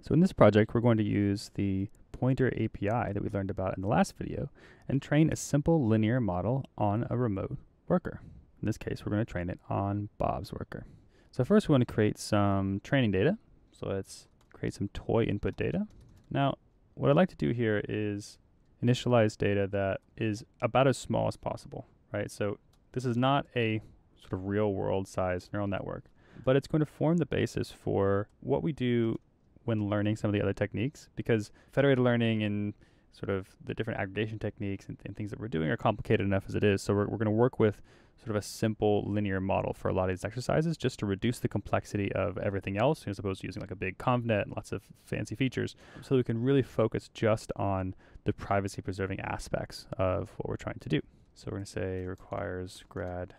So in this project, we're going to use the pointer API that we learned about in the last video and train a simple linear model on a remote worker. In this case, we're going to train it on Bob's worker. So first we want to create some training data. So let's create some toy input data. Now, what I'd like to do here is initialize data that is about as small as possible, right? So this is not a sort of real world size neural network, but it's going to form the basis for what we do when learning some of the other techniques, because federated learning and sort of the different aggregation techniques and things that we're doing are complicated enough as it is. So we're going to work with sort of a simple linear model for a lot of these exercises just to reduce the complexity of everything else, as opposed to using like a big convnet and lots of fancy features, so we can really focus just on the privacy preserving aspects of what we're trying to do. So we're going to say requires grad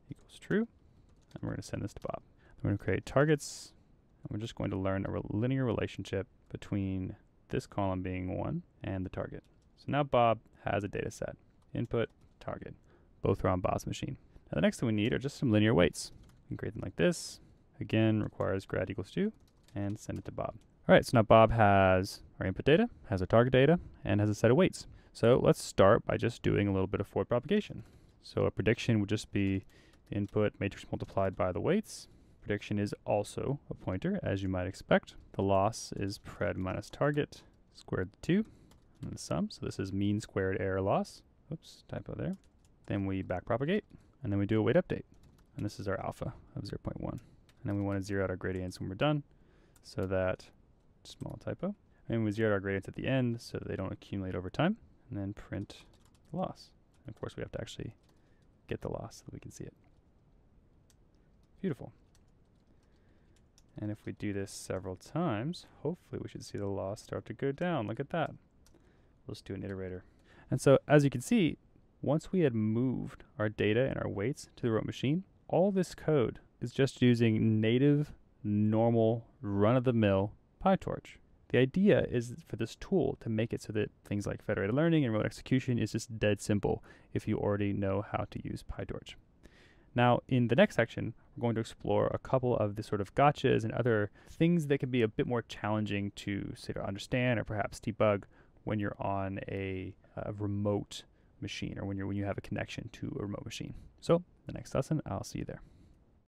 equals true, and we're going to send this to Bob. We're going to create targets. We're just going to learn a linear relationship between this column being 1 and the target. So now Bob has a data set. Input, target. Both are on Bob's machine. Now the next thing we need are just some linear weights. We can create them like this. Again, requires grad equals 2, and send it to Bob. All right, so now Bob has our input data, has our target data, and has a set of weights. So let's start by just doing a little bit of forward propagation. So a prediction would just be input matrix multiplied by the weights. Prediction is also a pointer, as you might expect. The loss is pred minus target squared to 2, and the sum. So this is mean squared error loss. Oops, typo there. Then we backpropagate, and then we do a weight update. And this is our alpha of 0.1. And then we want to zero out our gradients when we're done, so that, small typo. And we zero out our gradients at the end so that they don't accumulate over time, and then print the loss. And of course, we have to actually get the loss so that we can see it. Beautiful. And if we do this several times, hopefully we should see the loss start to go down. Look at that. Let's do an iterator. And so as you can see, once we had moved our data and our weights to the remote machine, all this code is just using native, normal, run-of-the-mill PyTorch. The idea is for this tool to make it so that things like federated learning and remote execution is just dead simple if you already know how to use PyTorch. Now, in the next section, we're going to explore a couple of the sort of gotchas and other things that can be a bit more challenging to, say, to understand or perhaps debug when you're on a remote machine, or when you have a connection to a remote machine. So, the next lesson, I'll see you there.